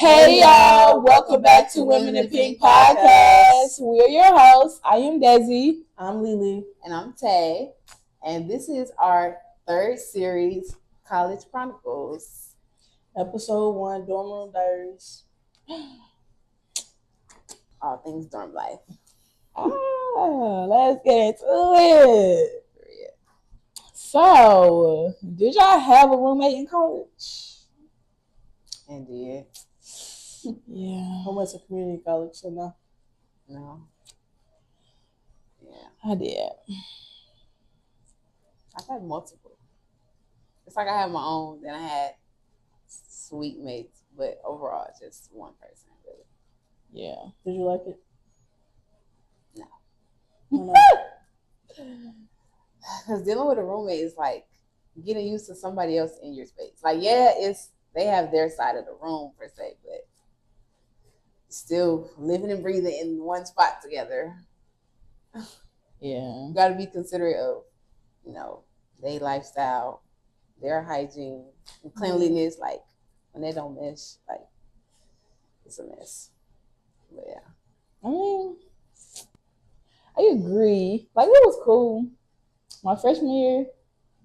Hey y'all, welcome back to Women in Pink Podcast. We're your hosts. I am Desi. I'm Lily. And I'm Tay. And this is our third series, College Chronicles. Episode 1, Room Diaries. All things dorm life. Let's get into it. So, did y'all have a roommate in college? Indeed. Yeah. I went to community college, so no. No. Yeah. I did. I've had multiple. It's like I had my own, then I had suite mates, but overall, just one person, really. Yeah. Did you like it? No. Because dealing with a roommate is like getting used to somebody else in your space. Like, yeah, they have their side of the room per se, but still living and breathing in one spot together. Yeah. You got to be considerate of, their lifestyle, their hygiene, and cleanliness. Like, when they don't mesh, like, it's a mess. But yeah. I mean, I agree. Like, it was cool. My freshman year,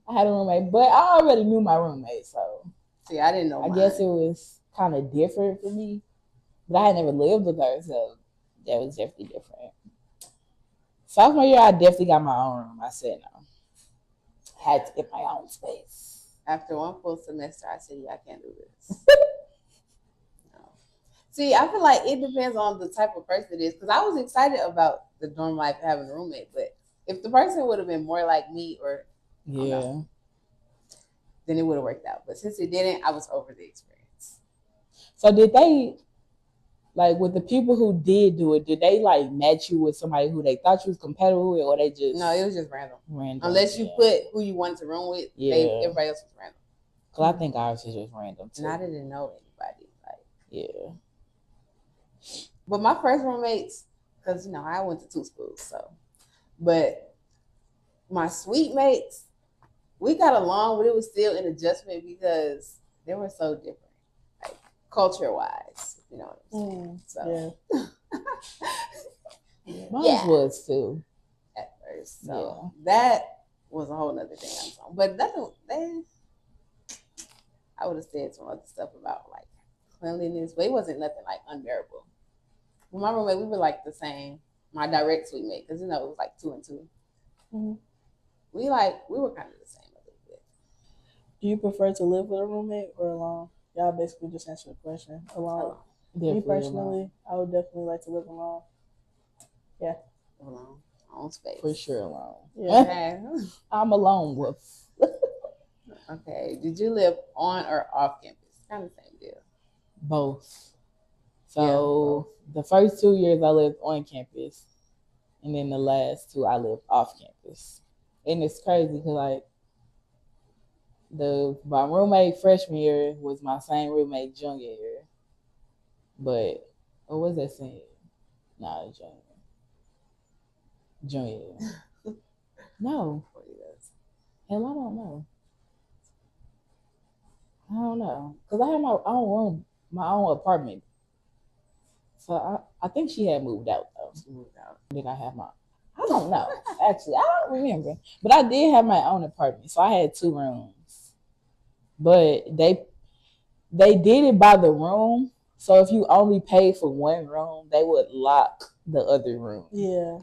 I had a roommate, but I already knew my roommate, so. See, I didn't know I guess it was kind of different for me, but I had never lived with her, so that was definitely different. Sophomore year, I definitely got my own room. I said no. Had to get my own space. After one full semester, I said, yeah, I can't do this. No. See, I feel like it depends on the type of person it is, because I was excited about the dorm life having a roommate, but if the person would have been more like me or then it would have worked out. But since it didn't, I was over the experience. So did they, like, with the people who did do it, did they, like, match you with somebody who they thought you was compatible with, or they just... No, it was just random. Random. Unless you put who you wanted to room with, everybody else was random. Because I think ours is just random, too. And I didn't know anybody. Yeah. But my first roommates, because, I went to 2 schools, so... But my suite mates, we got along, but it was still an adjustment because they were so different, like culture-wise. You know what I'm saying? So Mine was too at first. So that was a whole nother thing I'm talking. But nothing. I would have said some other stuff about like cleanliness, but it wasn't nothing like unbearable. With my roommate, we were like the same. My direct suite mate, because it was like 2 and 2. Mm-hmm. We were kind of the same a little bit. Do you prefer to live with a roommate or alone? Y'all basically just answered the question. Alone. Me personally, I would definitely like to live alone. Yeah. Alone. Own space. For sure alone. Yeah. Okay. I'm a lone wolf. Okay. Did you live on or off campus? Kind of the same deal. Both. So the first 2 years I lived on campus, and then the last 2 I lived off campus. And it's crazy because my roommate freshman year was my same roommate junior year. But what was that saying? Nah, junior year. No. Hell, I don't know. Because I had my own room, my own apartment. So I think she had moved out, though. She moved out. Did I have I don't know. Actually, I don't remember. But I did have my own apartment. So I had 2 rooms. But they did it by the room. So if you only paid for one room, they would lock the other room. Yeah.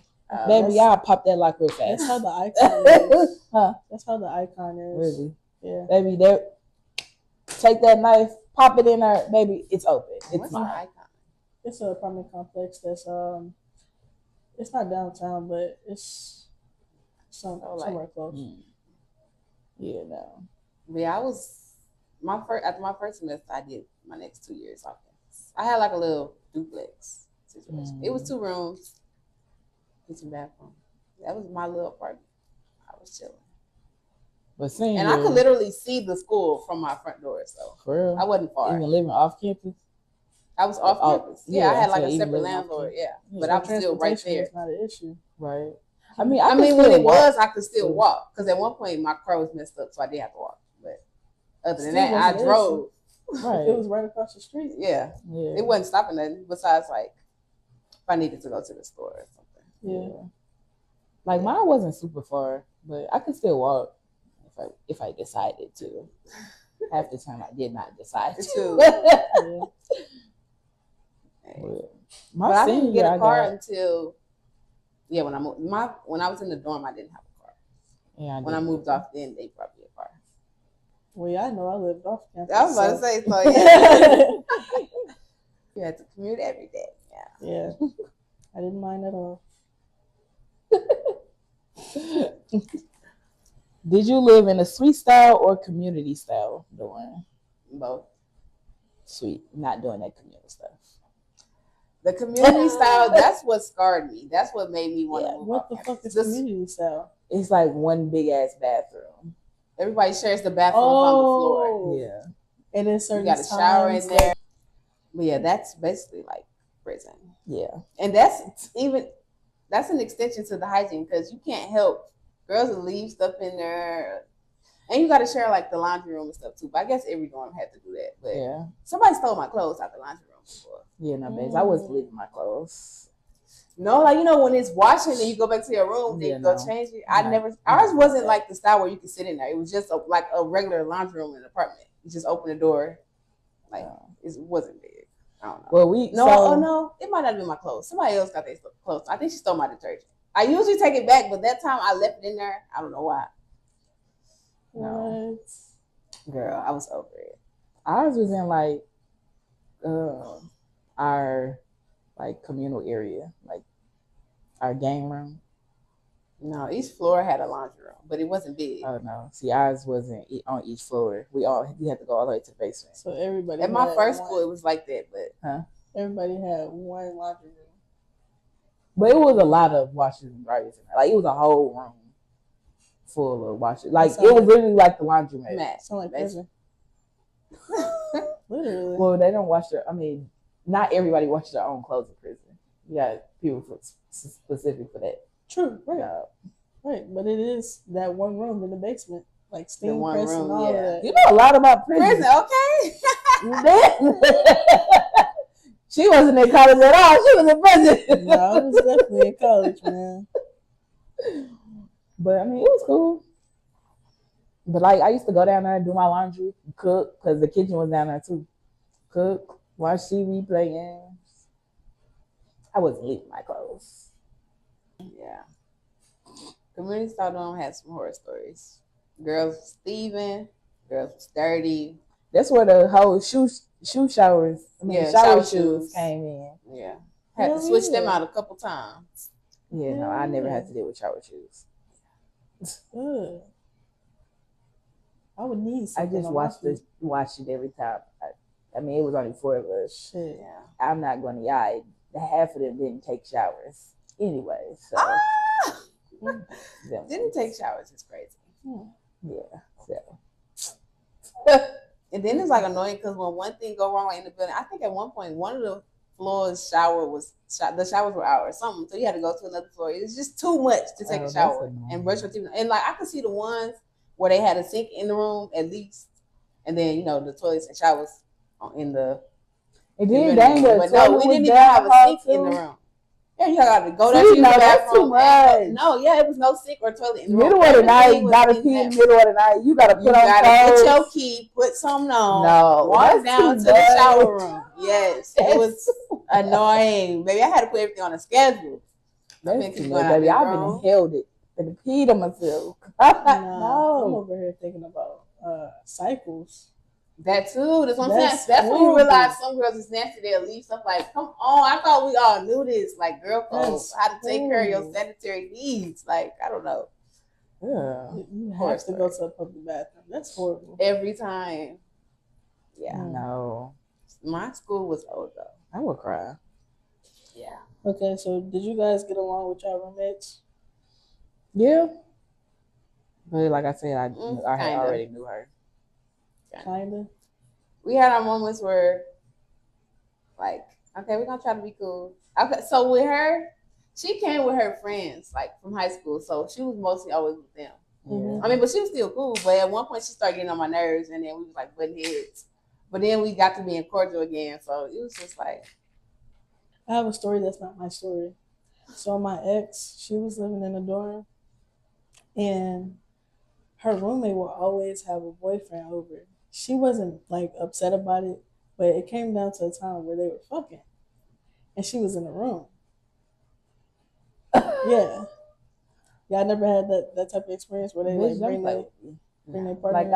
Baby, I'll pop that lock real fast. That's how the icon is. Huh? That's how the icon is. Really? Yeah. Baby, take that knife, pop it in there. Baby, it's open. It's an icon? It's an apartment complex that's it's not downtown, but it's somewhere close. Yeah, no. Yeah, after my first semester, I did my next 2 years off campus. I had like a little duplex situation. It was 2 rooms, kitchen, bathroom. That was my little apartment. I was chilling. And I could literally see the school from my front door, so for real? I wasn't far. Even living off campus? I was off campus. Yeah, I had like a separate landlord. But I was still right there. It's not an issue, right? I mean, when it was, I could still walk because at one point my car was messed up, so I did have to walk. But other than that, I drove. Right. If it was right across the street. Yeah. It wasn't stopping nothing besides like if I needed to go to the store or something. Yeah. Like mine wasn't super far, but I could still walk if I decided to. Half the time I did not decide to. But I didn't get a car until when I moved. When I was in the dorm, I didn't have a car. Yeah. When I moved off, then they brought me a car. Well, yeah, I know I lived off campus. I was about to say so. Yeah. You had to commute every day. Yeah. I didn't mind at all. Did you live in a suite style or community style dorm? Both. Suite, not doing that community stuff. The community style, that's what scarred me. That's what made me want to move. What the fuck is community style? It's like one big ass bathroom. Everybody shares the bathroom on the floor. Yeah. And then certain you got a shower in there. But yeah, that's basically like prison. Yeah. And that's an extension to the hygiene because you can't help girls will leave stuff in there. And you got to share like the laundry room and stuff too. But I guess every dorm had to do that. But somebody stole my clothes out the laundry room before. Yeah, no, babes. I wasn't leaving my clothes. No, like, when it's washing and you go back to your room, then you go change it. Ours wasn't like the style where you could sit in there. It was just like a regular laundry room in an apartment. You just open the door. Like, it wasn't big. I don't know. Well, no, it might not have been my clothes. Somebody else got their clothes. I think she stole my detergent. I usually take it back, but that time I left it in there. I don't know why. No. Girl, I was over it. Ours was in like our like communal area, like our game room. No, each floor had a laundry room, but it wasn't big. Oh no, see, ours wasn't on each floor. We had to go all the way to the basement. So everybody. At my first school, it was like that, but everybody had one laundry room. But it was a lot of washers and dryers in there. Like it was a whole room full of washers. Like it was literally like the laundromat. Sound like prison. Literally. Well, they don't wash not everybody washes their own clothes in prison. You got people specific for that. True, right. Right, but it is that one room in the basement, like steam press and all of that. You know a lot about prison. Okay. She wasn't in college at all. She was in prison. No, I was definitely in college, man. But it was cool. But like, I used to go down there and do my laundry, cook, because the kitchen was down there too. Cook, watch TV, play games. I wasn't leaving my clothes. Yeah. Community style dorm had some horror stories. Girls was thieving, girls was dirty. That's where the whole shower shoes came in. Yeah. Had to switch them out a couple times. Yeah, no, I never had to deal with shower shoes. Ugh. I would need something. I just watched it every time. It was only 4 of us. Shit. Yeah. I'm not going to lie. Half of them didn't take showers anyway. So didn't take showers. It's crazy. Yeah. So. And then it's like annoying because when one thing go wrong in the building, I think at one point one of the floors the showers were out or something, so you had to go to another floor. It was just too much to take a shower and brush your teeth. And like I could see the ones where they had a sink in the room at least, and then the toilets and showers in the. And then dang it, but no, we didn't even have a sink in the room. Yeah, you got to go there to the bathroom. No, it was no sink or toilet in the room. Middle of the night, gotta pee in the middle of the night. You gotta put on clothes. Get your key, put something on. No, walk down to the shower room. Yes, it was annoying. Baby, I had to put everything on a schedule. Baby, I've been held it and peed on myself. No, I'm over here thinking about cycles. That too. That's what I'm saying. That's when you realize some girls is nasty. They'll leave stuff like, come on, I thought we all knew this. Like girl code, how to take care of your sanitary needs. Like, I don't know. Yeah. You have to go to a public bathroom. That's horrible. Every time. Yeah. No. My school was old though. I would cry. Yeah. Okay, so did you guys get along with your roommates? Yeah. But like I said, I already knew her. Kinda. We had our moments where, like, okay, we're gonna try to be cool. Okay, so with her, she came with her friends, like from high school, so she was mostly always with them. Yeah. But she was still cool. But at one point, she started getting on my nerves, and then we was like butting heads. But then we got to being cordial again, so it was just like. I have a story that's not my story. So my ex, she was living in a dorm, and her roommate will always have a boyfriend over. She wasn't like upset about it, but it came down to a time where they were fucking, and she was in the room. Yeah, y'all never had that type of experience where they like bring their partner. Like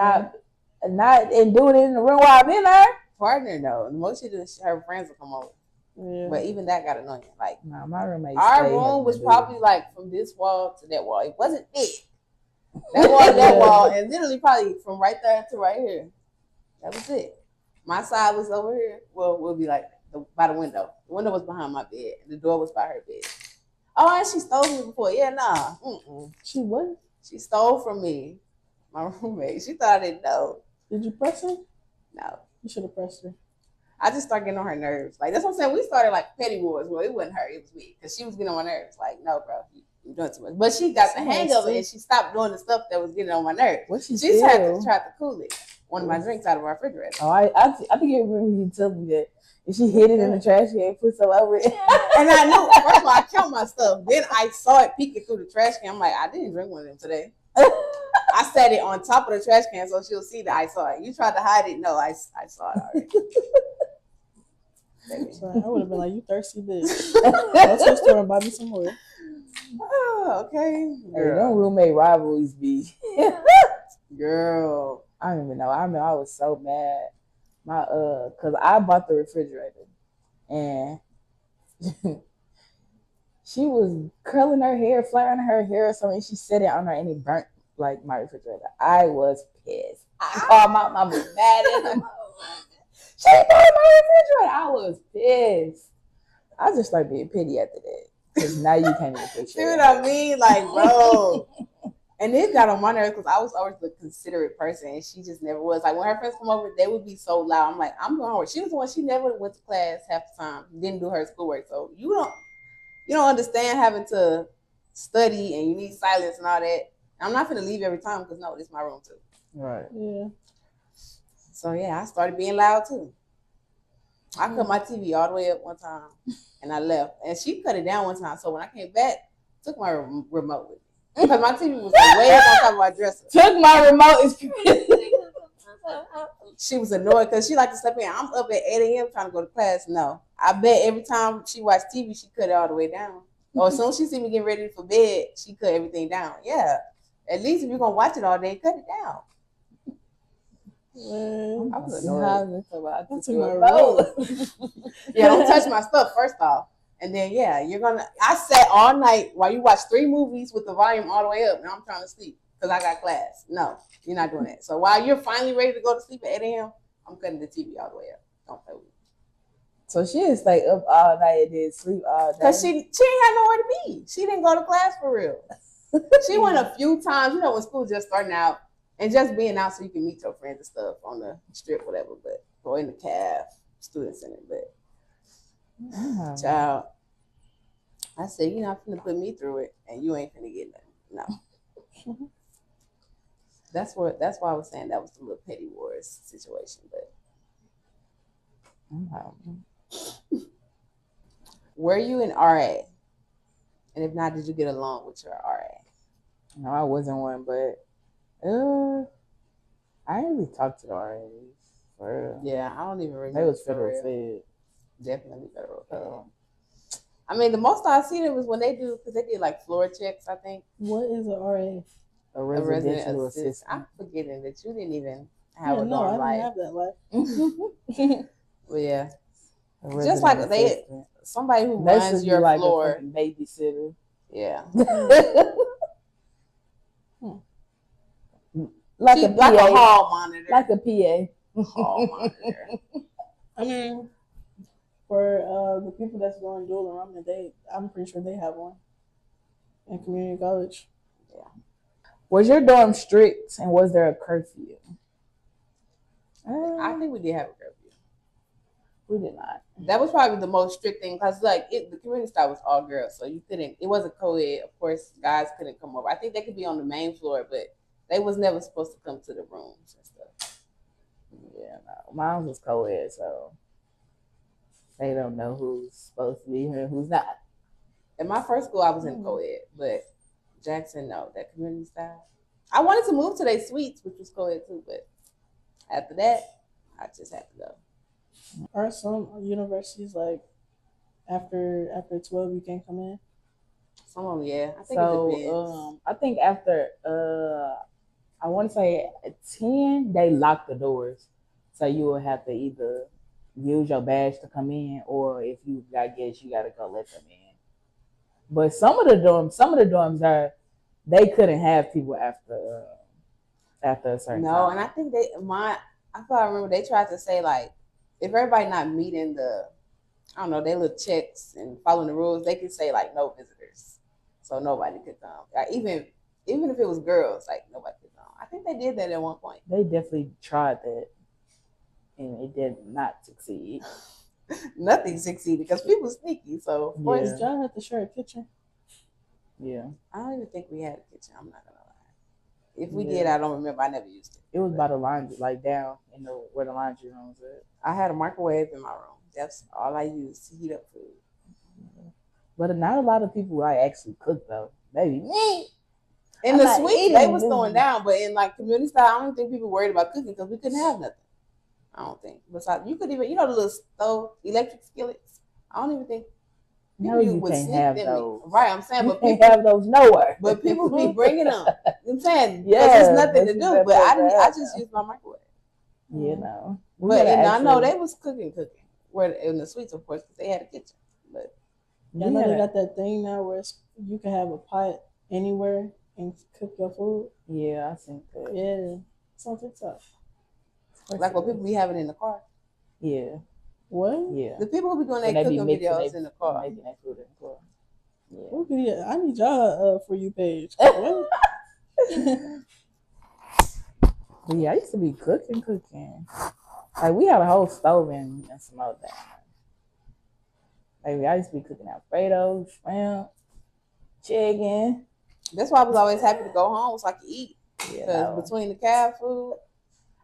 not and doing it in the room while I'm in there. Partner though, most of her friends will come over. Yeah. But even that got annoying. Like, nah, my roommate. Our room was probably like from this wall to that wall. It wasn't thick. That wall to that wall, and literally probably from right there to right here. That was it. My side was over here. Well, we'll be like by the window. The window was behind my bed, and the door was by her bed. Oh, and she stole from me before. Yeah, nah. She what? She stole from me. My roommate. She thought I didn't know. Did you press her? No. You should have pressed her. I just started getting on her nerves. Like, that's what I'm saying. We started like petty wars. Well, it wasn't her. It was me. Because she was getting on my nerves. Like, no, bro. You're doing too much. But she got the hang of it, and she stopped doing the stuff that was getting on my nerves. What she tried to cool it. One of my drinks out of our refrigerator. Oh, I think you remember you told me that. And she hid it in the trash can and put some over it. And I knew, first of all, I count my stuff. Then I saw it peeking through the trash can. I'm like, I didn't drink one of them today. I set it on top of the trash can so she'll see that I saw it. You tried to hide it. No, I saw it already. So I would have been like, you thirsty bitch. Go to the store and buy me some more. Oh, okay. Hey, don't roommate rivalries be. Girl. I don't even know. I mean, I was so mad. Cause I bought the refrigerator and she was curling her hair, flaring her hair or something. She set it on her and it burnt like my refrigerator. I was pissed. I called my mom was mad at them. She burned my refrigerator. I was pissed. I just started being petty after that. Cause now you can't even picture. See what I mean? Like, bro. And it got on my nerves because I was always the considerate person, and she just never was. Like, when her friends come over, they would be so loud. I'm like, I'm going to work. She was the one, she never went to class half the time, didn't do her schoolwork. So you don't understand having to study and you need silence and all that. I'm not going to leave every time because, no, this is my room too. Right. Yeah. So, yeah, I started being loud too. I cut my TV all the way up one time, and I left. And she cut it down one time. So when I came back, took my remote with me. Because my TV was like way up on top of my dresser. Took my remote. She was annoyed because she liked to sleep in. I'm up at 8 a.m. trying to go to class. No. I bet every time she watched TV, she cut it all the way down. Or as soon as she see me getting ready for bed, she cut everything down. Yeah. At least if you're going to watch it all day, cut it down. Man, I was annoyed. Yeah, don't touch my stuff, first off. And then, yeah, I sat all night while you watch 3 movies with the volume all the way up, and I'm trying to sleep because I got class. No, you're not doing that. So while you're finally ready to go to sleep at 8 a.m., I'm cutting the TV all the way up. Don't play with me. So she didn't stay up all night and then sleep all day. Because she ain't had nowhere to be. She didn't go to class for real. She went a few times, when school just starting out, and just being out so you can meet your friends and stuff on the strip, whatever, or in the caf, student center, but. Child, I said, you're not finna put me through it, and you ain't finna get nothing. No. That's why I was saying that was the little petty wars situation. But were you an RA? And if not, did you get along with your RA? No, I wasn't one, but I didn't really talk to the RAs. For real. Yeah, I don't even remember. They was federal fed. Definitely federal fed. I mean, the most I've seen it was when they did like floor checks, I think. What is an RA? A residential assistant. I'm forgetting that you didn't even have a dorm life. I didn't have that life. Well, yeah. Just like somebody who they runs your like floor. A babysitter. Yeah. Like a hall monitor. Like a PA. Hall monitor. I mean, for the people that's going dual enrollment, I'm pretty sure they have one in community college. Yeah. Was your dorm strict, and was there a curfew? I think we did have a curfew. We did not. That was probably the most strict thing because, the community style was all girls, so you couldn't. It wasn't co-ed. Of course, guys couldn't come over. I think they could be on the main floor, but they was never supposed to come to the rooms and stuff. Yeah, no. Mine was co-ed, so they don't know who's supposed to be here and who's not. In my first school, I was in co-ed, but Jackson, no, that community style. I wanted to move to their suites, which was co-ed too, but after that, I just had to go. Are some universities like after 12 you can't come in? Some of them, yeah. I think it depends. I think after I want to say at 10, they lock the doors, so you will have to either use your badge to come in, or if you got guests, you got to go let them in. But some of the dorms are, they couldn't have people after a certain time. No, and I think I thought I remember they tried to say like, if everybody not meeting I don't know, they little checks and following the rules, they could say like no visitors, so nobody could come. Like, even if it was girls, like nobody could come. I think they did that at one point. They definitely tried that, and it did not succeed. Nothing succeeded because people sneaky. So of course, did y'all have to share a kitchen? Yeah. I don't even think we had a kitchen. I'm not gonna lie. If we did, I don't remember. I never used it. It was by the laundry, like down in where the laundry room was at. I had a microwave in my room. That's all I used to heat up food. But not a lot of people like actually cook though. Maybe me. In the suite, they was throwing down, but in like community style, I don't think people worried about cooking because we couldn't have nothing. I don't think. Besides, you could even, the little stove, electric skillets. I don't even think. No, you can't have those. Right, I'm saying, but people can't have those nowhere. But people be bringing them. You know what I'm saying? Yeah, there's nothing to do. But I just use my microwave. You know. But I know they was cooking. Where in the suites, of course, because they had a kitchen. But I know they got that thing now where you can have a pot anywhere and cook your food. Yeah, I think that. Yeah, something tough. Like what people be having in the car. Yeah. What? Yeah. The people who be doing their cooking videos in the car. Making that food in the car. Yeah. What video? I need y'all For You page. What? Yeah, I used to be cooking. Like we had a whole stove and some other things. Like I used to be cooking Alfredo, shrimp, chicken. That's why I was always happy to go home so I could eat. Because between the cab food,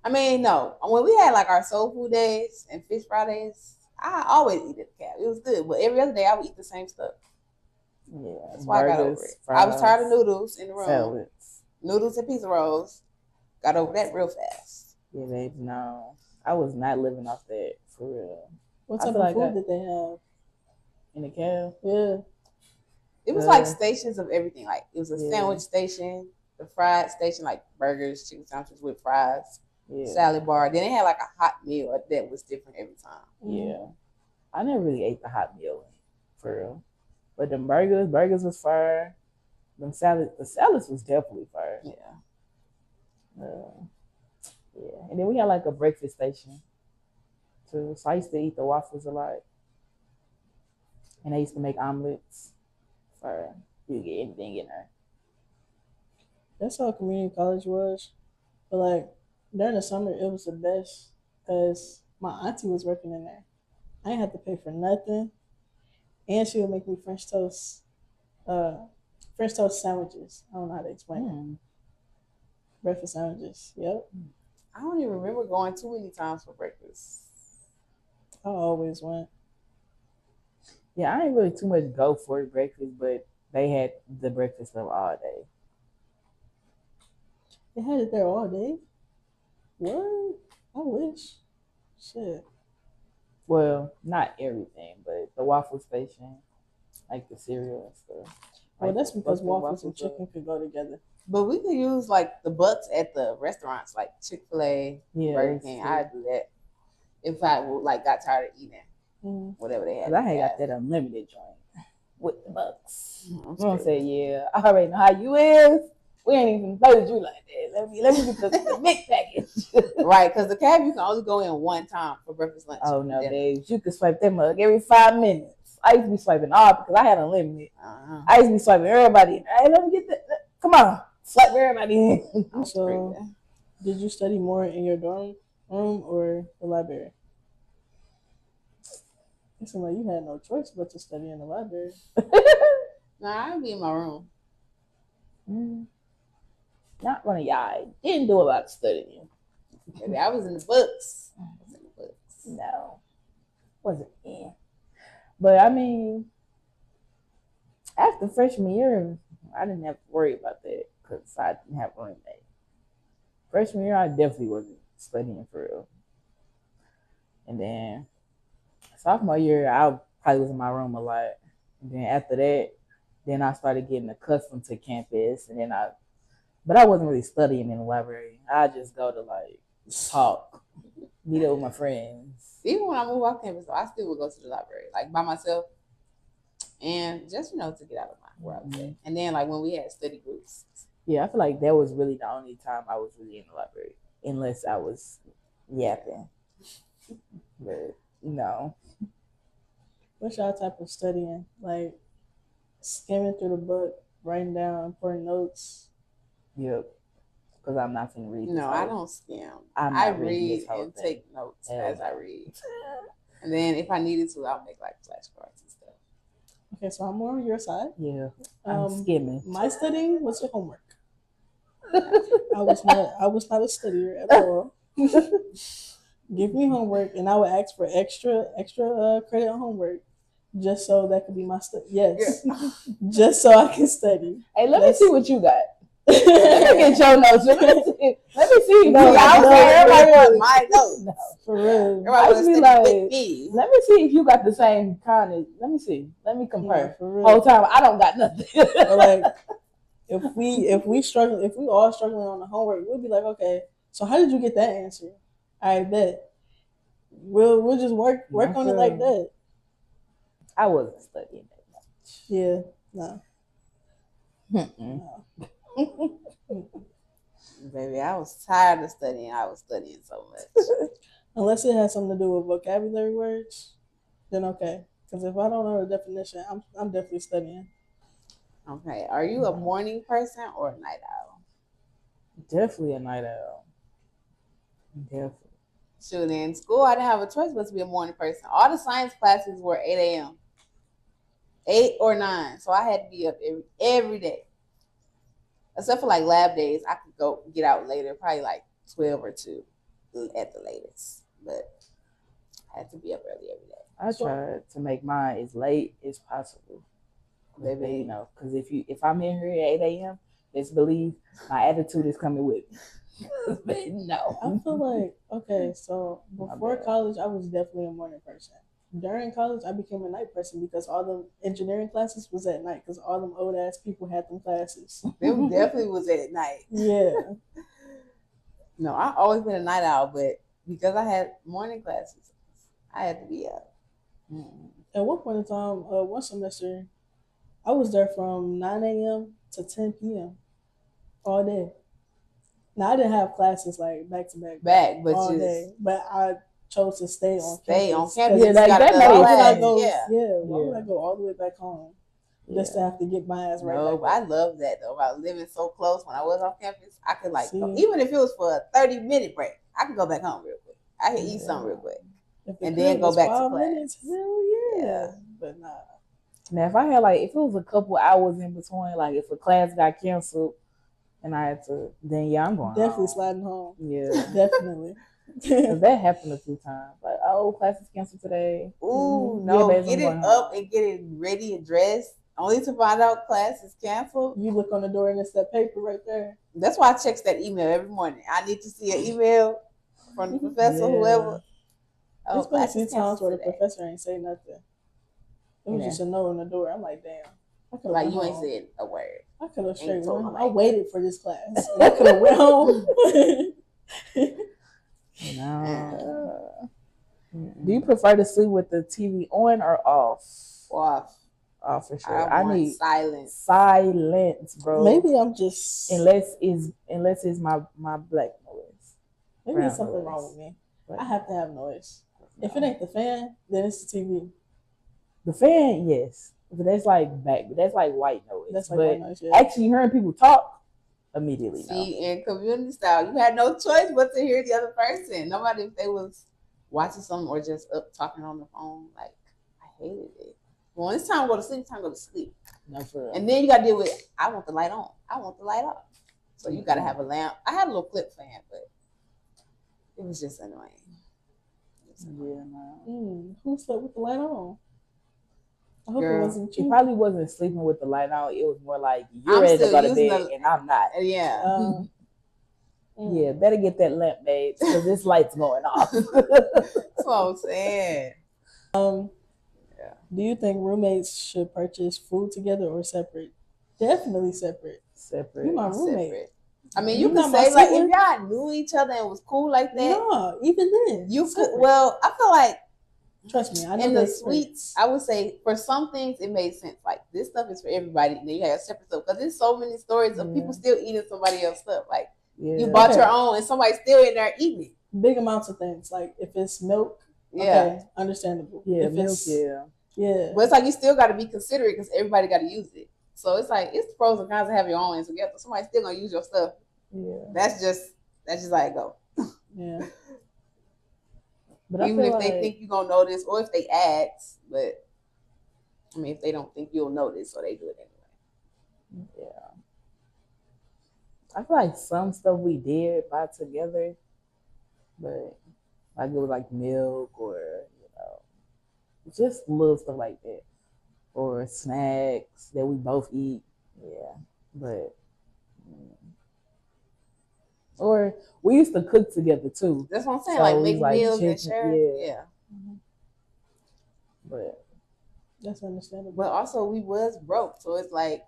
when we had like our soul food days and fish Fridays, I always eat at the cab. It was good, but every other day I would eat the same stuff. Yeah, that's why I got over it. Fries, I was tired of noodles in the room. Salads. Noodles and pizza rolls. Got over that real fast. Yeah, babe. No, I was not living off that for real. What type of food did they have in the cab? Yeah, it was like stations of everything. Like it was a sandwich station, the fried station, like burgers, chicken sandwiches with fries. Yeah. Salad bar. Then they had like a hot meal that was different every time. Yeah. I never really ate the hot meal for real. But the burgers was fire. The salads was definitely fire. Yeah. Yeah. And then we had like a breakfast station too. So I used to eat the waffles a lot. And I used to make omelets. Fire. You get anything in there. That's how community college was. But like during the summer, it was the best because my auntie was working in there. I didn't have to pay for nothing, and she would make me French toast sandwiches. I don't know how to explain it. Breakfast sandwiches. Yep. I don't even remember going too many times for breakfast. I always went. Yeah, I ain't really too much go for breakfast, but they had the breakfast stuff all day. They had it there all day? What? I wish. Shit. Well, not everything, but the waffle station, like the cereal and stuff. Well, that's because waffles and chicken could go together. But we could use like the bucks at the restaurants, like Chick-fil-A, Burger King. I'd do that if I got tired of eating whatever they had. I had got that unlimited joint with the bucks. I'm gonna say, yeah, I already know how you is. We ain't even play with you like that. Let me get the big package. Right, because the cab you can only go in one time for breakfast, lunch. Oh no, babes, you can swipe that mug every 5 minutes. I used to be swiping all because I had unlimited. I used to be swiping everybody. Hey, let me get that. Come on, swipe everybody in. So, did you study more in your dorm room or the library? It seemed like you had no choice but to study in the library. Nah, I'd be in my room. Not one of y'all. Didn't do a lot of studying. Maybe I was in the books. No, wasn't in. But I mean, after freshman year, I didn't have to worry about that because I didn't have a roommate. Freshman year, I definitely wasn't studying for real. And then sophomore year, I probably was in my room a lot. And then after that, then I started getting accustomed to campus. And then but I wasn't really studying in the library. I just go to like talk, meet up with my friends. Even when I moved off campus, I still would go to the library, like by myself. And just, to get out of where I was at. And then like when we had study groups. Yeah, I feel like that was really the only time I was really in the library. Unless I was yapping. But no. What's y'all type of studying? Like skimming through the book, writing down important notes? Yep. Because I'm not going to read. No, I don't skim. I read and take notes as I read. And then if I needed to, I'll make like flashcards and stuff. Okay, so I'm more on your side. Yeah. I'm skimming. My studying was your homework. I was not a studier at all. Give me homework, and I would ask for extra credit on homework, just so that could be my study. Yes, yeah. Just so I can study. Hey, let me see what you got. Let me get your notes. Let me see. No, everybody wants my notes. No, for real. I was be like, let me see if you got the same kind of. Let me see. Let me compare. Yeah, for real. Whole time I don't got nothing. Like if we all struggling on the homework, we'll be like, okay, so how did you get that answer? I bet. We'll just work on it like that. I wasn't studying that much. Yeah, no. Baby, I was tired of studying. I was studying so much. Unless it has something to do with vocabulary words, then okay. Because if I don't know the definition, I'm definitely studying. Okay, are you a morning person or a night owl? Definitely a night owl. Definitely. Shoot, in school, I didn't have a choice but to be a morning person. All the science classes were 8 a.m. 8 or 9. So I had to be up every day. Except for like lab days, I could go get out later, probably like 12 or 2 at the latest. But I had to be up early every day. I tried to make mine as late as possible. Baby, because if I'm in here at 8 a.m., let's believe my attitude is coming with me. No. I feel like, okay, so before college, I was definitely a morning person. During college, I became a night person because all the engineering classes was at night because all them old ass people had them classes. Them definitely was at night. Yeah. No, I've always been a night owl, but because I had morning classes, I had to be up. At one point in time, one semester, I was there from 9 a.m. to 10 p.m. all day. Now, I didn't have classes like back to back but all day, but I chose to stay on campus. Yeah, like that why would I go all the way back home just to have to get my ass right back? No, but I love that though, about living so close. When I was off campus, I could go, even if it was for a 30-minute break, I could go back home real quick. I could eat something real quick. And then go back to class. Minutes, hell yeah. But nah. Now, if I had if it was a couple hours in between, like if a class got canceled and I had to, then I'm going definitely home. Sliding home. Yeah. Definitely. Because that happened a few times. Like, class is canceled today. Ooh, no. Get it up and get it ready and dressed, only to find out class is canceled. You look on the door and it's that paper right there. That's why I check that email every morning. I need to see an email from the professor, whoever. There's been a few times where the professor ain't say nothing. It was just a no on the door. I'm like, damn. Like, you ain't said a word. I could have straight went. I waited for this class. And I could have went home. No. Do you prefer to sleep with the TV on or off? Off. Off for sure. I need silence. Silence, bro. Maybe I'm just unless it's my black noise. Maybe there's something wrong with me. I have to have noise. No. If it ain't the fan, then it's the TV. The fan, yes. But that's like white noise. That's like white noise, yeah. Actually hearing people talk, immediately no. See, in community style, you had no choice but to hear the other person. Nobody, if they was watching something or just up talking on the phone, like, I hated it. When it's time to go to sleep, it's time to go to sleep. No, for real. And then you got to deal with, I want the light on. I want the light off. So you got to have a lamp. I had a little clip fan, but It was just annoying. Yeah, no. Who slept with the light on? I hope Girl, it wasn't She you. probably wasn't sleeping with the light on. It was more like you're I'm ready to still go to using bed the- and I'm not. Yeah. Yeah, better get that lamp made because this light's going off. That's what I'm saying. Do you think roommates should purchase food together or separate? Definitely separate. Separate. You my roommate. Separate. I mean, You you not could my say like sibling? if y'all knew each other and was cool like that, No, even then. you could. separate. Well, I feel like Trust me, I know in the the suites, I would say for some things it made sense. Like this stuff is for everybody, and then you have separate stuff because there's so many stories of people still eating somebody else's stuff. Like you bought your own, and somebody's still in there eating it. Big amounts of things. Like if it's milk, Yeah, okay, understandable. Yeah, if milk, it's, yeah. But it's like you still got to be considerate because everybody got to use it. So it's like it's pros and cons to have your own and together. Somebody's still gonna use your stuff. Yeah, that's just how it go. Yeah. But even if they think you're gonna notice, or if they ask, but I mean, if they don't think you'll notice, so they do it anyway. Yeah, I feel like some stuff we did buy together, but like it was like milk or just little stuff like that, or snacks that we both eat. Yeah, but. Or we used to cook together too. That's what I'm saying. So like make like meals chicken, and share. Yeah. But that's understandable. But also we was broke, so it's like,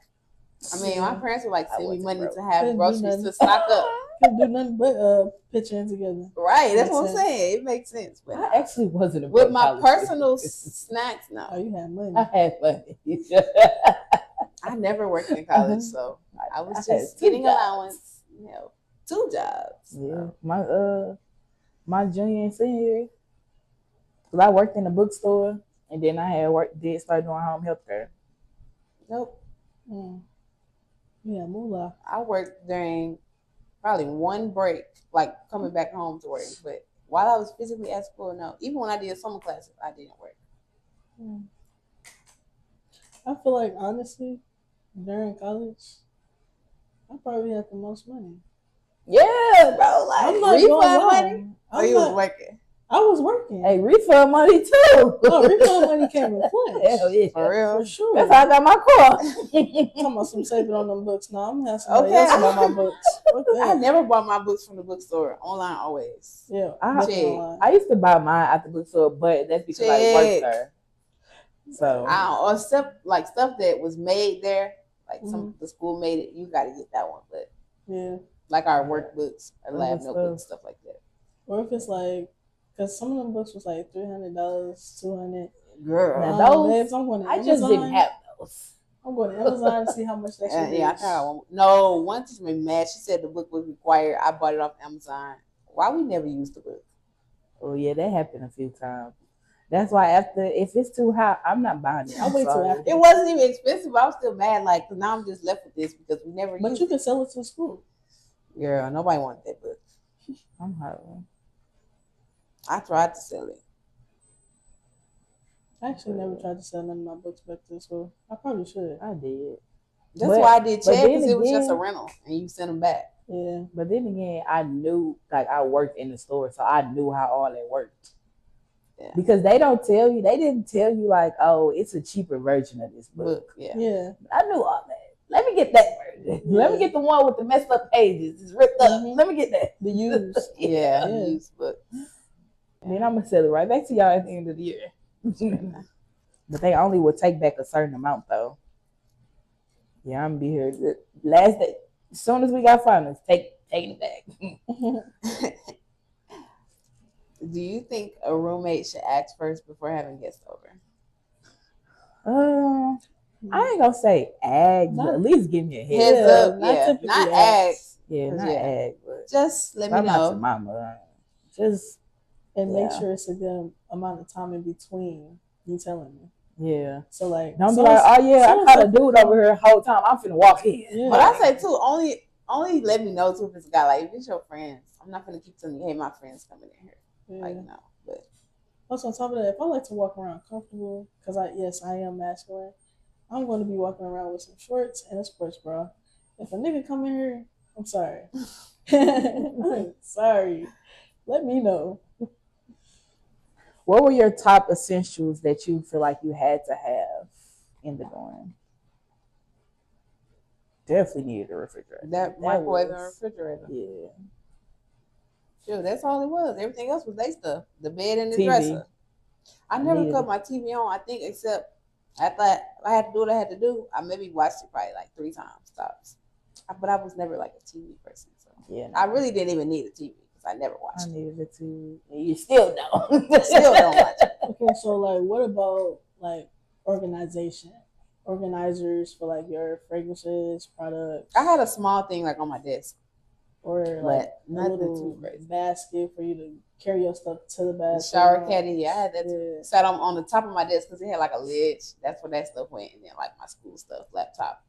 I mean, my parents would like send me money broke. to have Couldn't do groceries nothing. to stock up. Couldn't do nothing but pitch in together. Right. That's Makes what I'm sense. saying. It makes sense. But I actually wasn't a with broke my college personal student. snacks, no. Oh, you had money. I had money. I never worked in college, so I was just getting allowance. 2 jobs. Yeah, my junior and senior year, cause I worked in a bookstore and then I had start doing home health care. Nope. Yeah, moolah. I worked during probably one break, like coming back home to work. But while I was physically at school, no. Even when I did summer classes, I didn't work. I feel like honestly, during college, I probably had the most money. Yeah, bro. Like I'm not refund gonna lie. money? Oh, you was working. I was working. Hey, refund money too. Oh, refund money came in clutch. Hell yeah. For real. For sure. That's how I got my car. Talking about some saving on them books. No, I'm gonna have somebody else buy my books. I never bought my books from the bookstore. Online always. Yeah. I used to buy mine at the bookstore, but that's because I worked there. So or stuff that was made there, like the school made it. You got to get that one, but like our workbooks, our lab notebooks, stuff like that. Or if it's like, because some of them books was like $300, $200. Girl, now those babes, I'm going to I Amazon. just didn't have those. I'm going to Amazon to see how much that shit is. Yeah, I got one. No, one teacher made me mad. She said the book was required. I bought it off Amazon. Why we never used the book? Oh yeah, that happened a few times. That's why if it's too high, I'm not buying it. I'll wait till after. It wasn't even expensive. But I was still mad. Like, cause now I'm just left with this because we never. But you can sell it to school. Girl, nobody wanted that book. I'm hollering. I tried to sell it. I actually never tried to sell none of my books back to school. I probably should. I did. That's why I did check because it was just a rental and you sent them back. Yeah. But then again, I knew, like, I worked in the store, so I knew how all that worked. Yeah. Because they didn't tell you, like, oh, it's a cheaper version of this book. Yeah. I knew all that. Let me get that version. Yeah. Let me get the one with the messed up pages. It's ripped up. Let me get that. The used. The used book. Then I'm going to sell it right back to y'all at the end of the year. But they only will take back a certain amount, though. Yeah, I'm going to be here. Last day, as soon as we got finals, taking it back. Do you think a roommate should ask first before having guests over? I ain't gonna say ask, but at least give me a heads up. Not ask. Yeah, not ask, but just let me know. Your mama. Just make sure it's a good amount of time in between you telling me. Yeah. So like, don't be like, oh yeah, I caught a dude over here the whole time. I'm finna walk in. Yeah. But I say too, only let me know too if it's a guy. Like if it's your friends, I'm not gonna keep telling you, hey, my friend's coming in here. Yeah. Like no, but also on top of that, if I like to walk around comfortable, because I am masculine, I'm going to be walking around with some shorts and a sports bra. If a nigga come in here, I'm sorry. I'm sorry. Let me know. What were your top essentials that you feel like you had to have in the dorm? Definitely needed a refrigerator. That microwave and refrigerator. Yeah. Sure, that's all it was. Everything else was their stuff. The bed and the TV. dresser. I never cut my TV on, I think, except I thought I had to do what I had to do. I maybe watched it probably like 3 times, tops. But I was never like a TV person. So yeah, no. I really didn't even need a TV because I never watched it. I needed a TV. You still don't. Still don't watch it. Okay, so like what about like organization? Organizers for like your fragrances, products. I had a small thing like on my desk. Or like a little basket for you to carry your stuff to the bathroom. The shower caddy, yeah, I had that sat on the top of my desk because it had like a lid. That's where that stuff went, and then like my school stuff, laptop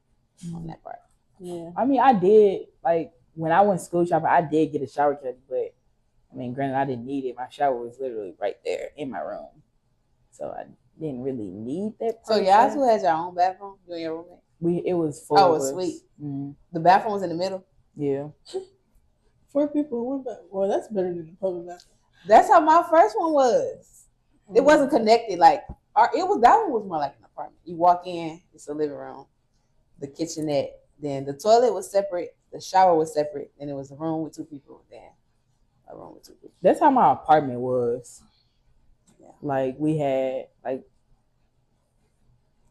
on that part. Yeah, I mean, I did like when I went school shopping, I did get a shower caddy, but I mean, granted, I didn't need it. My shower was literally right there in my room, so I didn't really need that. So y'all who had your own bathroom? You and your roommate? It was 4 Oh, of us. Sweet. Mm-hmm. The bathroom was in the middle. Yeah. 4 people. Well, that's better than the public bathroom. That's how my first one was. It wasn't connected. Like that one was more like an apartment. You walk in, it's a living room, the kitchenette, then the toilet was separate, the shower was separate, then it was a room with 2 people, then a room with 2 people. That's how my apartment was. Yeah. Like we had like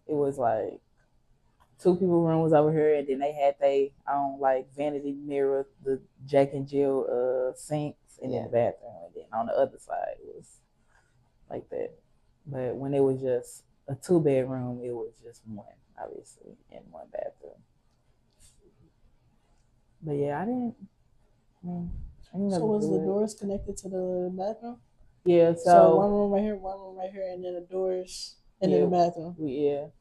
it was like 2 people rooms over here, and then they had their own like vanity mirror, the Jack and Jill sinks, and then the bathroom, and then on the other side it was like that. But when it was just a 2-bedroom, it was just one, obviously, in one bathroom. But yeah, I didn't so was the doors connected to the bathroom? Yeah, so one room right here, and then the doors, and then the bathroom.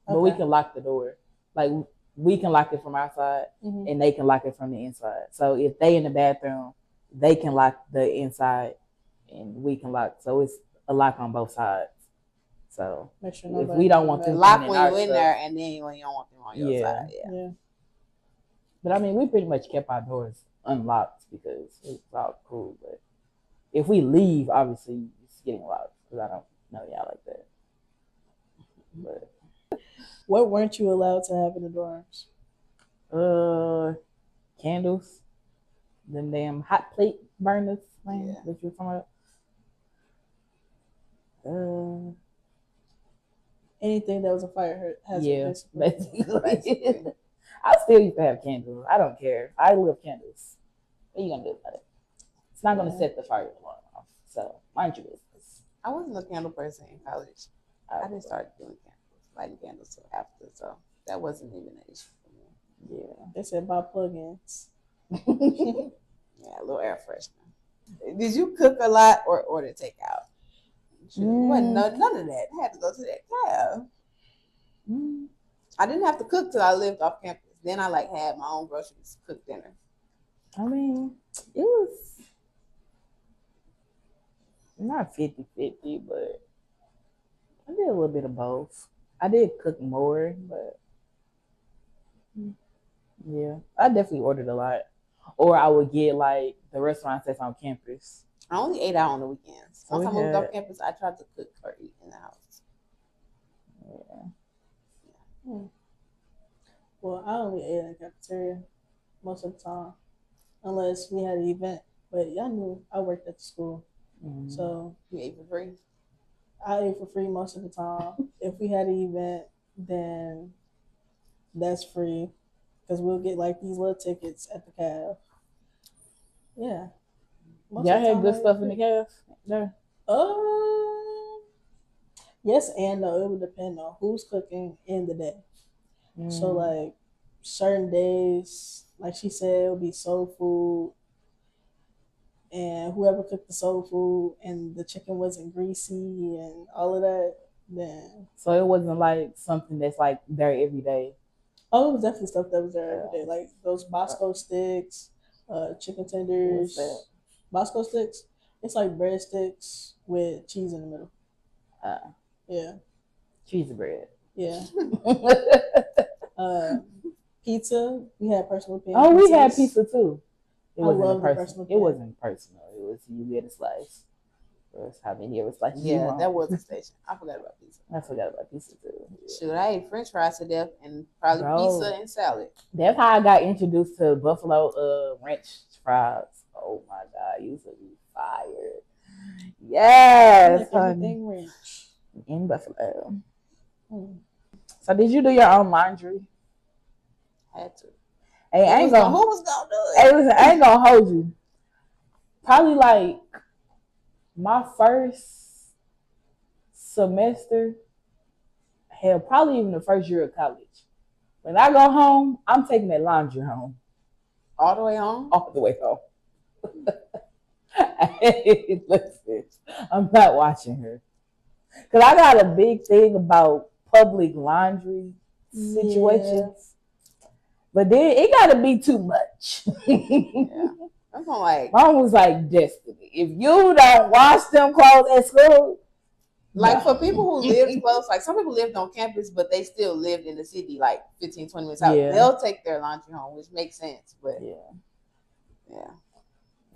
But we can lock the door. Like we can lock it from outside, and they can lock it from the inside. So if they in the bathroom, they can lock the inside, and we can lock. So it's a lock on both sides. So if we don't want them lock when you're in there, and then when you don't want them on your side. Yeah. But I mean, we pretty much kept our doors unlocked because it's all cool. But if we leave, obviously it's getting locked because I don't know y'all like that. But what weren't you allowed to have in the dorms? Candles, them damn hot plate burners, man. That you talking about? Anything that was a fire hazard. Basically. I still used to have candles. I don't care. I love candles. What are you gonna do about it? It's not gonna set the fire alarm off. So mind your business. I wasn't a candle person in college. I didn't start doing candles, lighting candles till after, so that wasn't even an issue for me. Yeah, they said buy plugins. Yeah, a little air freshener. Did you cook a lot or order takeout? Wasn't none of that. I had to go to that cab. I didn't have to cook till I lived off campus. Then I had my own groceries, cook dinner. I mean, it was not 50-50, but I did a little bit of both. I did cook more, but yeah, I definitely ordered a lot. Or I would get like the restaurants that's on campus. I only ate out on the weekends. Once I moved off campus, I tried to cook or eat in the house. Yeah. Well, I only ate in the cafeteria most of the time, unless we had an event. But y'all knew I worked at the school, so you ate for free. I ate for free most of the time. If we had an event, then that's free, because we'll get like these little tickets at the caf. Yeah. Y'all had good stuff in the caf? Yeah. Yes and no. It would depend on who's cooking in the day. So like certain days, like she said, it would be soul food, and whoever cooked the soul food and the chicken wasn't greasy and all of that, then so it wasn't like something that's like there every day. Oh, it was definitely stuff that was there every day, like those Bosco sticks, chicken tenders. What's that? Bosco sticks. It's like breadsticks with cheese in the middle. Yeah. Cheesy bread. Yeah. Pizza. We had personal opinion. Oh, we had pizza too. It wasn't personal. It wasn't personal. It was you get a slice. That's how many ever slices you want. That was the station. I forgot about pizza. I forgot about pizza too. Shoot, I ate French fries to death and probably pizza and salad. That's how I got introduced to Buffalo ranch fries. Oh my God, you used to be fired. Yes, everything ranch in Buffalo. So did you do your own laundry? Had to. Hey, who was gonna do it? Hey, listen, I ain't gonna hold you. Probably like my first semester, hell, probably even the first year of college. When I go home, I'm taking that laundry home. All the way home? All the way home. Listen, I'm not watching her. Because I got a big thing about public laundry situations. But then it got to be too much. Yeah. I'm like, Mom was like, Destiny, if you don't wash them clothes at school. Like for people who live close, like some people lived on campus, but they still lived in the city, like 15, 20 minutes out. Yeah. They'll take their laundry home, which makes sense. But yeah.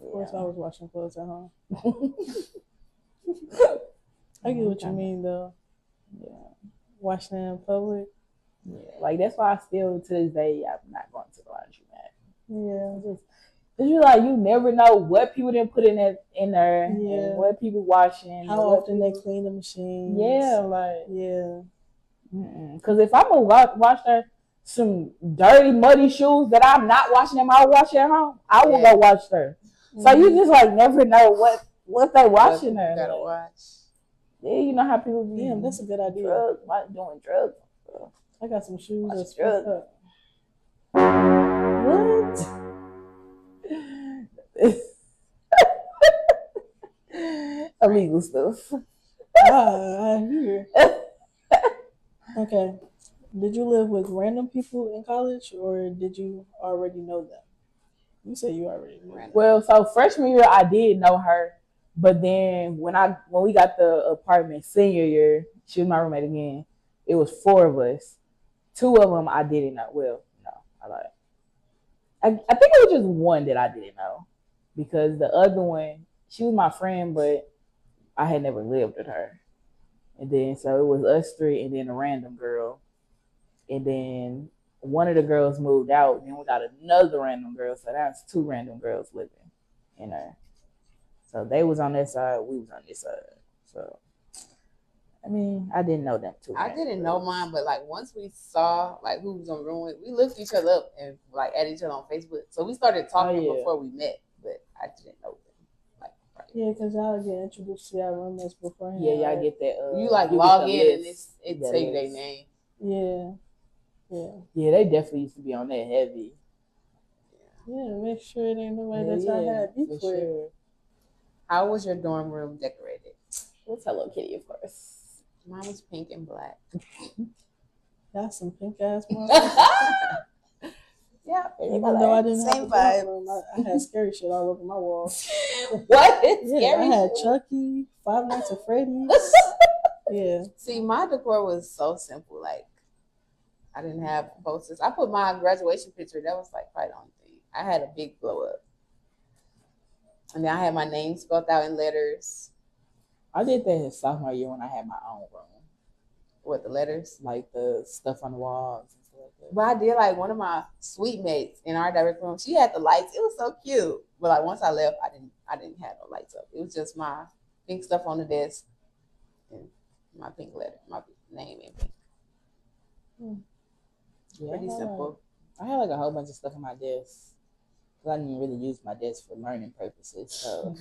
Of course, I was washing clothes at home. I get what you mean, though. Yeah. Washing in public. Yeah. Like, that's why I still, to this day, I'm not going to the laundromat. Yeah. Cause you like you never know what people didn't put in there, and what people washing, how often they clean the machines. Yeah, like Cause if I'm gonna wash some dirty, muddy shoes that I'm not washing them, I'll wash at home. I will go wash there. So you just like never know what they washing there. Gotta watch. Yeah, you know how people be. Damn, that's a good idea. Doing drugs. I got some shoes that's drugs. Up. What? Illegal stuff. I hear. Okay. Did you live with random people in college, or did you already know them? You said you already knew them. Well, so freshman year I did know her, but then when we got the apartment senior year, she was my roommate again. It was 4 of us. 2 of them I didn't know. Well, no, I think it was just one that I didn't know. Because the other one, she was my friend, but I had never lived with her. And then, so it was us 3 and then a random girl. And then one of the girls moved out. Then we got another random girl. So that's 2 random girls living in there. So they was on that side, we was on this side. So, I mean, I didn't know them too. I didn't know mine, but like once we saw like who was on the room with, we looked each other up and like added each other on Facebook. So we started talking before we met, but I didn't know them. Like, yeah, because y'all get introduced to y'all roommates beforehand. Yeah, y'all get that. You like log in and it tell you their name. Yeah. Yeah, they definitely used to be on that heavy. Yeah, make sure it ain't nobody that y'all had beef with. Sure. How was your dorm room decorated? It was Hello Kitty, of course. Mine was pink and black. That's some pink ass mom. Yeah, even though I didn't have a room, I had scary shit all over my walls. What? Yeah, I had Chucky, Five Nights at Freddy's. Yeah. See, my decor was so simple. Like, I didn't have posters. I put my graduation picture. That was like probably the only thing. I had a big blow up. And then I had my name spelled out in letters. I did that in sophomore year when I had my own room. What, the letters? Like the stuff on the walls and stuff like that. But I did like one of my suite mates in our direct room. She had the lights. It was so cute. But like once I left, I didn't have no lights up. It was just my pink stuff on the desk and my pink letter, my name in pink. Yeah, pretty simple. I had like a whole bunch of stuff on my desk. I didn't really use my desk for learning purposes. So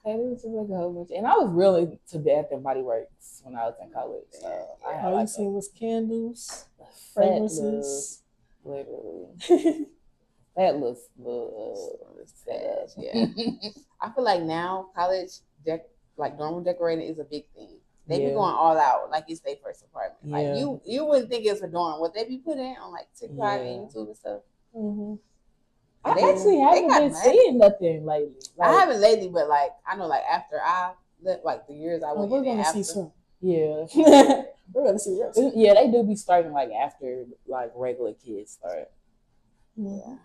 it was just like a whole bunch. And I was really to Bath and Body Works when I was in college. So all you seen was candles, fragrances. Literally. That looks sad. Yeah. I feel like now college like dorm room decorating is a big thing. They be going all out like it's their first apartment. Like you wouldn't think it's a dorm. What they be putting on like TikTok and YouTube and stuff. Mm-hmm. I actually haven't been seeing nothing lately. Like, I haven't lately, but like I know, like after I like the years I went, we're gonna after. see soon. Yeah, we're gonna see this. Yeah, they do be starting like after like regular kids start. Yeah,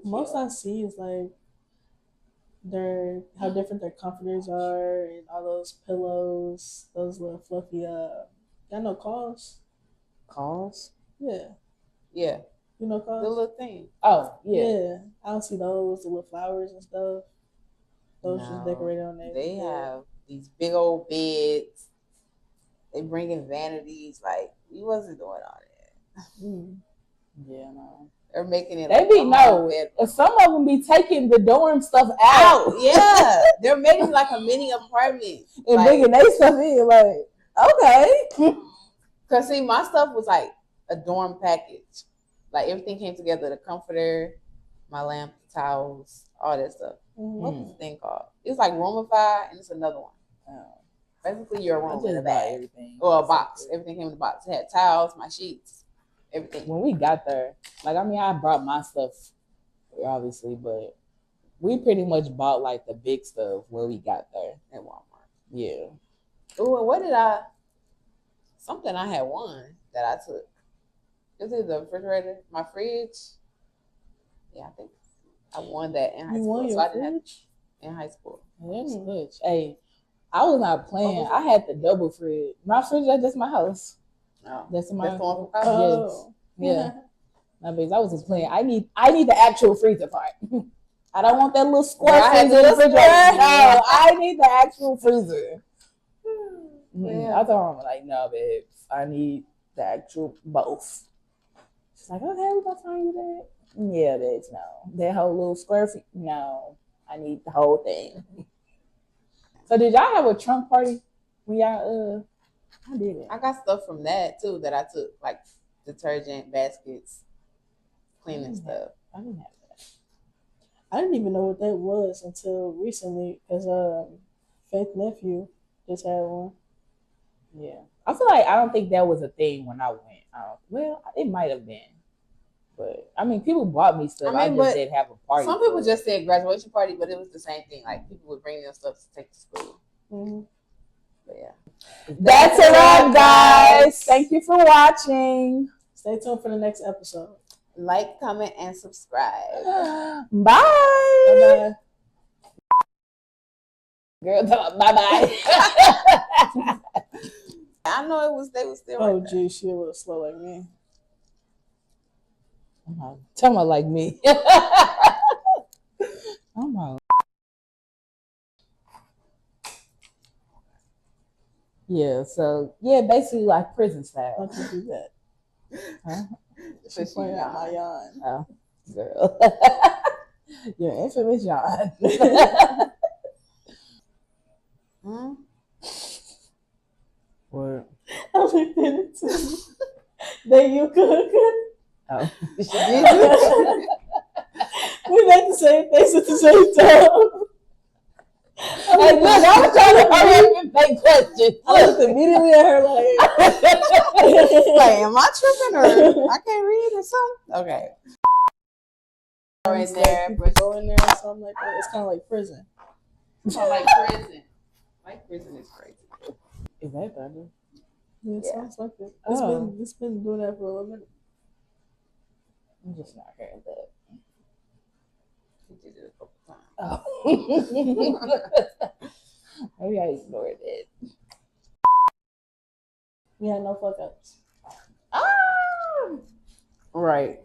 Most I see is like how different their comforters are and all those pillows, those little fluffy y'all know calls? Calls? Yeah. Yeah. You know The calls? little thing. Oh, yeah. Yeah. I don't see those, the little flowers and stuff. Those just decorated on there. They have these big old beds. They bring in vanities. Like, we wasn't doing all that. Yeah, no. They're making it. They like be some of them be taking the dorm stuff out. Yeah, they're making like a mini apartment and bringing they stuff in. Like, okay. Cause see, my stuff was like a dorm package. Like everything came together: the comforter, my lamp, towels, all that stuff. What was the thing called? It was like Roomify, and it's another one. Basically, your room in a bag everything or a box. Everything came in the box. It had towels, my sheets, everything. When we got there, like, I mean, I brought my stuff, obviously, but we pretty much bought like the big stuff when we got there at Walmart. Yeah. Oh, and what did something I had won that I took. Is it the refrigerator? My fridge? Yeah, I think I won that in high school. You won your fridge? In high school. That's good. Hey, I was not playing. I had the double fridge. My fridge is just my house. Oh, that's my house. Yes. Yeah. My babies, I wasn't playing. I need the actual freezer part. I don't want that little square freezer in the refrigerator. No, I need the actual freezer. Yeah. I told her, like, no, babe, I need the actual both. She's like, okay, we gonna find you that. Yeah, bitch, no. That whole little square feet, no. I need the whole thing. So did y'all have a trunk party when y'all I didn't. I got stuff from that too that I took, like detergent, baskets, cleaning stuff. I didn't have that. I didn't even know what that was until recently, because Faith nephew just had one. Yeah. I feel like I don't think that was a thing when I went. Well, it might have been. But I mean, people bought me stuff. I just didn't have a party. Some people just said graduation party, but it was the same thing. Like, people would bring their stuff to take to school. But yeah. That's a wrap, guys. Thank you for watching. Stay tuned for the next episode. Like, comment, and subscribe. Bye. Bye-bye. Girl, bye-bye. I know they was still. Oh, gee, she a little slow like me. Tell me like me. I'm on. Yeah, so basically like prison style. Don't you do that? Huh? She's pointing out my yawn. Oh, girl. You're infamous yawn. What? I looked at it too. That you cook. Oh. We make the same face at the same time. Hey, look, I was trying to hurry up and make questions. I looked immediately at her like, am I tripping or I can't read or something? Okay. Right there, people go in there or something like that. It's kind of like prison. Like prison. Like prison is crazy. Is that better? Yeah, it sounds like it. It's been doing that for a little minute. I'm just not hearing that. We did it a couple times. Oh. Maybe I ignored it. We had no fuck ups. Right.